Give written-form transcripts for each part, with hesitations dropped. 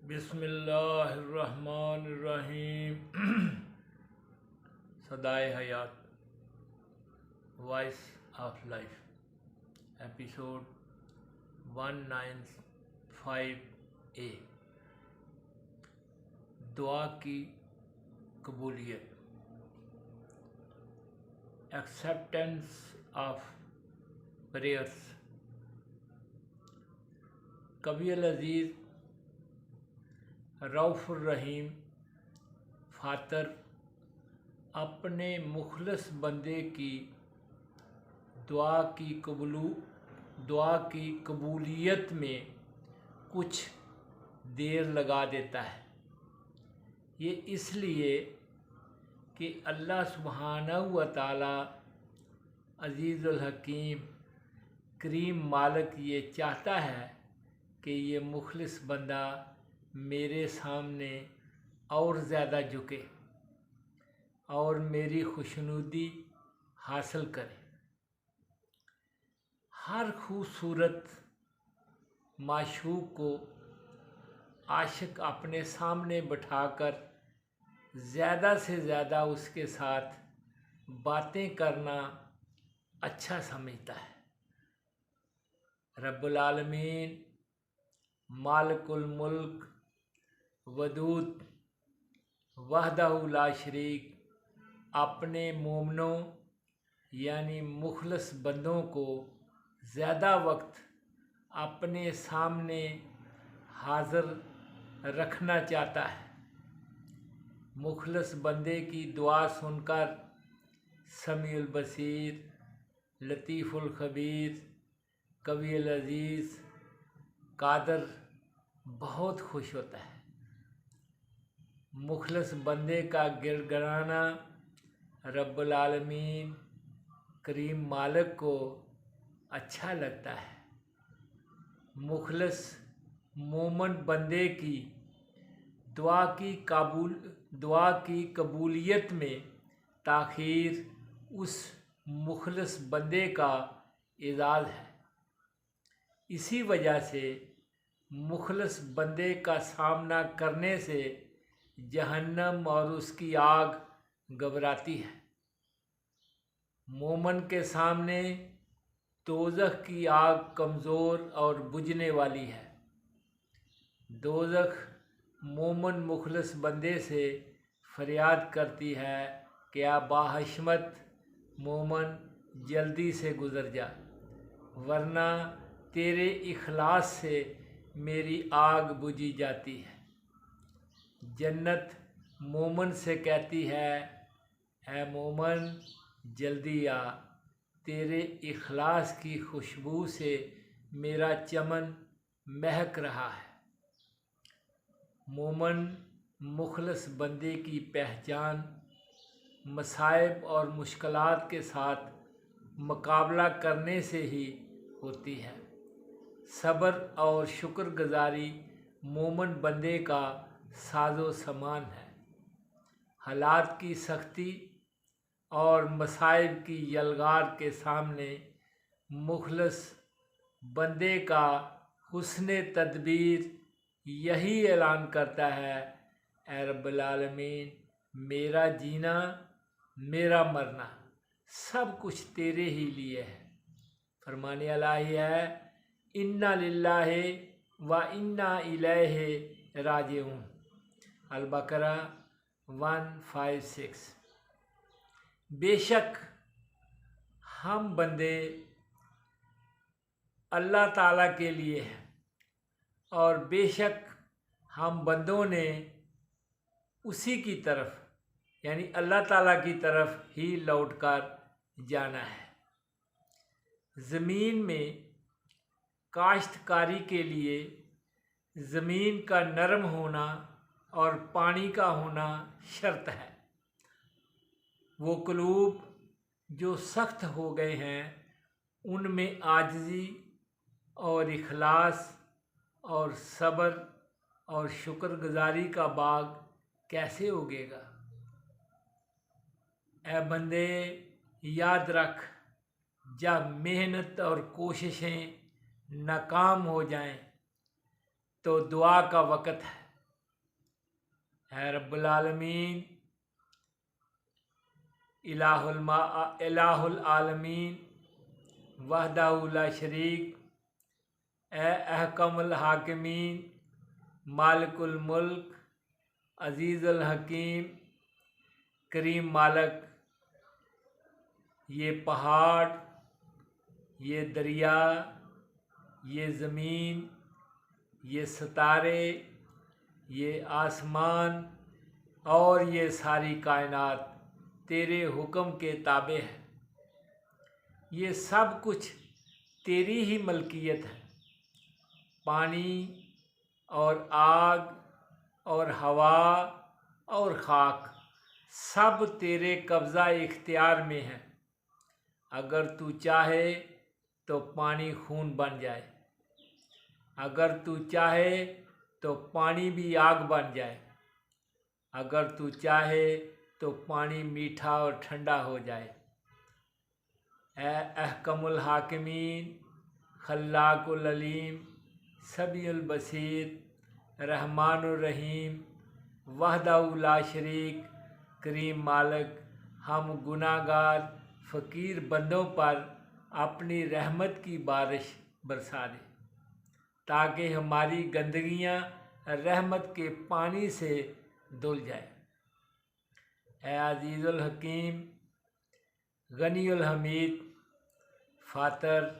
बिस्मिल्लाहिर्रहमानिर्रहीम। Sadaye Hayat, voice of life, episode 195A। दुआ की कबूलियत, एक्सेप्टेंस ऑफ प्रेयर्स। कवि अजीज़ रऊफ़ुर रहीम फातर अपने मुखलस बंदे की दुआ की कबूलियत में कुछ देर लगा देता है। ये इसलिए कि अल्लाह सुब्हानहू व तआला अज़ीज़ुल हकीम करीम मालिक ये चाहता है कि ये मुखलिस बंदा मेरे सामने और ज़्यादा झुके और मेरी खुशनुदी हासिल करे। हर खूबसूरत माशूक को आशिक अपने सामने बिठाकर ज़्यादा से ज़्यादा उसके साथ बातें करना अच्छा समझता है। रब्बुल आलमीन मालिकुल मुल्क वदूद वहदहू ला शरीक अपने मोमनों यानी मुखलस बंदों को ज़्यादा वक्त अपने सामने हाज़िर रखना चाहता है। मुखलस बंदे की दुआ सुनकर समीउल बसीर, लतीफ़ुल खबीर, कवि अजीज़ कादर बहुत खुश होता है। मुखलस बंदे का गिड़गिड़ाना रब्बुल आलमीन करीम मालिक को अच्छा लगता है। मुखलस मोमन बंदे की दुआ की कबूलियत में ताख़ीर उस मुखलस बंदे का एजाज़ है। इसी वजह से मुखलस बंदे का सामना करने से जहन्नम और उसकी आग घबराती है। मोमन के सामने दोज़ख की आग कमज़ोर और बुझने वाली है। दोज़ख मोमन मुखलस बंदे से फरियाद करती है कि आ बाहशमत मोमन जल्दी से गुज़र जा, वरना तेरे इखलास से मेरी आग बुझी जाती है। जन्नत मोमन से कहती है, ऐ मोमन जल्दी आ, तेरे इखलास की खुशबू से मेरा चमन महक रहा है। मोमन मुखलस बंदे की पहचान मसाइब और मुश्किलात के साथ मुकाबला करने से ही होती है। सब्र और शुक्रगुजारी मोमन बंदे का साजो समान है। हालात की सख्ती और मसाइब की यलगार के सामने मुखलस बंदे का हुस्ने तदबीर यही ऐलान करता है, ऐ रब्बुल आलमीन मेरा जीना मेरा मरना सब कुछ तेरे ही लिए है। फरमाने इलाही है, इन्ना लिल्लाहि व इन्ना इलैहि राजिऊन। अल-बकरा 156। बेशक हम बंदे अल्लाह ताला के लिए हैं और बेशक हम बंदों ने उसी की तरफ यानी अल्लाह ताला की तरफ ही लौटकर जाना है। ज़मीन में काश्तकारी के लिए ज़मीन का नरम होना और पानी का होना शर्त है। वो क़ुलूब जो सख्त हो गए हैं उनमें आजिज़ी और इखलास और सब्र और शुक्रगुजारी का बाग कैसे उगेगा। ऐ बंदे याद रख, जब मेहनत और कोशिशें नाकाम हो जाएं तो दुआ का वक़्त है। है रब्बुल आलमीन, इलाहुल आलमीन, वहदहू ला शरीक, ए अहकमुल हाकिमीन, मालिकुल मुल्क, अजीज़ुल हकीम, करीम मालक। ये पहाड़, ये दरिया, ये ज़मीन, ये सितारे, ये आसमान और ये सारी कायनात तेरे हुक्म के ताबे है। ये सब कुछ तेरी ही मलकियत है। पानी और आग और हवा और खाक सब तेरे कब्ज़ा इख्तियार में है। अगर तू चाहे तो पानी खून बन जाए, अगर तू चाहे तो पानी भी आग बन जाए, अगर तू चाहे तो पानी मीठा और ठंडा हो जाए। ए अहकमुल हाकिमीन, खल्लाकुल अलीम, समीउल बसीर, रहमानुर रहीम, वहदहू ला शरीक, करीम मालिक। हम गुनाहगार फ़कीर बंदों पर अपनी रहमत की बारिश बरसा दे, ताकि हमारी गंदगियाँ रहमत के पानी से धुल जाए। ए अजीज़ुल हकीम, गनीउल हमीद, फातर,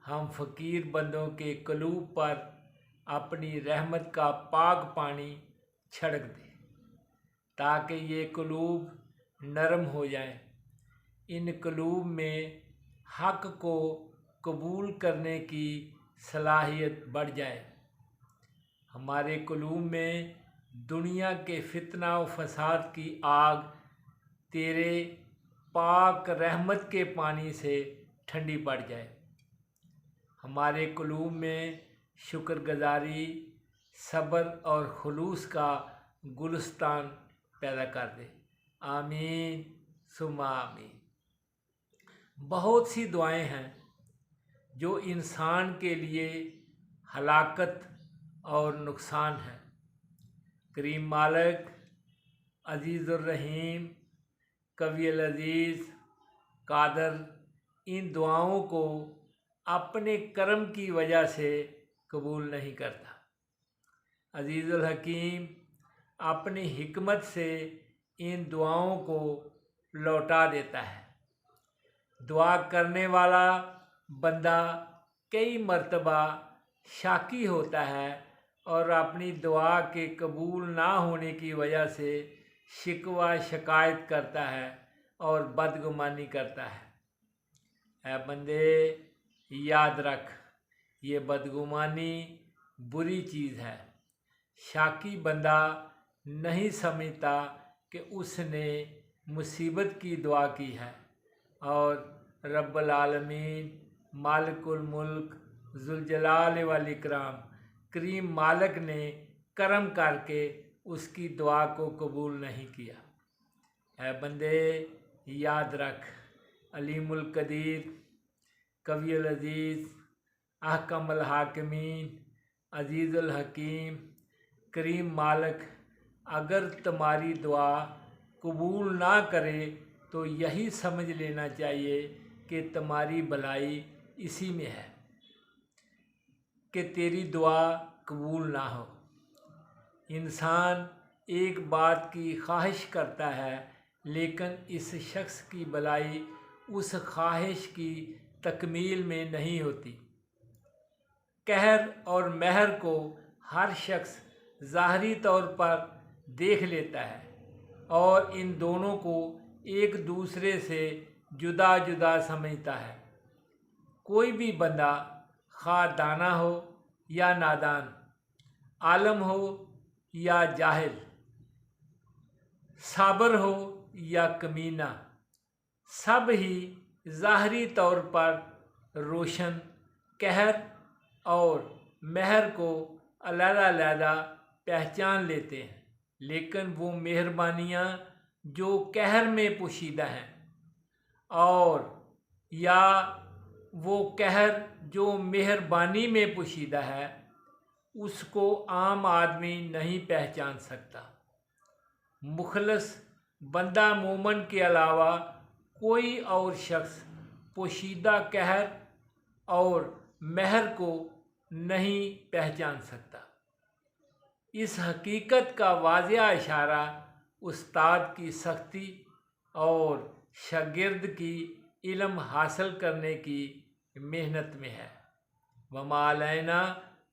हम फ़कीर बंदों के कलूब पर अपनी रहमत का पाक पानी छिड़क दे, ताकि ये कलूब नरम हो जाएं। इन कलूब में हक़ को कबूल करने की सलाहियत बढ़ जाए। हमारे कलूब में दुनिया के फितना व फसाद की आग तेरे पाक रहमत के पानी से ठंडी पड़ जाए। हमारे कुलूब में शुक्रगुजारी, सब्र और खुलूस का गुलिस्तान पैदा कर दे। आमीन सुम्मा आमीन। बहुत सी दुआएं हैं जो इंसान के लिए हलाकत और नुकसान है। करीम मालिक, अजीज़ुर रहीम, कवील अजीज़, कादर इन दुआओं को अपने कर्म की वजह से कबूल नहीं करता। अजीज़ुल हकीम अपनी हिकमत से इन दुआओं को लौटा देता है। दुआ करने वाला बंदा कई मर्तबा शाकी होता है और अपनी दुआ के कबूल ना होने की वजह से शिकवा शिकायत करता है और बदगुमानी करता है। ऐ बंदे, याद रख, ये बदगुमानी बुरी चीज़ है। शाकी बंदा नहीं समझता कि उसने मुसीबत की दुआ की है और रब्बुल आलमीन, मालिकुल मुल्क, ज़ुल जलाल वल इकराम, करीम मालिक ने करम करके उसकी दुआ को कबूल नहीं किया। ऐ बंदे, याद रख, अलीमुल कदीर, कवील अजीज़, अहकमुल हाकिमीन, अजीज़ुल हकीम, करीम मालिक अगर तुम्हारी दुआ कबूल ना करे तो यही समझ लेना चाहिए कि तुम्हारी भलाई इसी में है कि तेरी दुआ कबूल ना हो। इंसान एक बात की ख्वाहिश करता है, लेकिन इस शख्स की भलाई उस ख्वाहिश की तकमील में नहीं होती। कहर और महर को हर शख्स ज़ाहरी तौर पर देख लेता है और इन दोनों को एक दूसरे से जुदा जुदा समझता है। कोई भी बंदा खा दाना हो या नादान, आलम हो या जाहिल, साबर हो या कमीना, सब ही ज़ाहरी तौर पर रोशन कहर और महर को अलग-अलग पहचान लेते हैं, लेकिन वो मेहरबानियाँ जो कहर में पोशीदा हैं और या वो कहर जो मेहरबानी में पोशीदा है, उसको आम आदमी नहीं पहचान सकता। मुखलस बंदा मोमन के अलावा कोई और शख्स पोशीदा कहर और महर को नहीं पहचान सकता। इस हकीकत का वाज़िया इशारा उस्ताद की सख्ती और शागिर्द की इल्म हासिल करने की मेहनत में है। वमा अलैना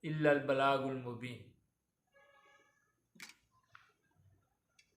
इल्लल बलागुल मुबीन।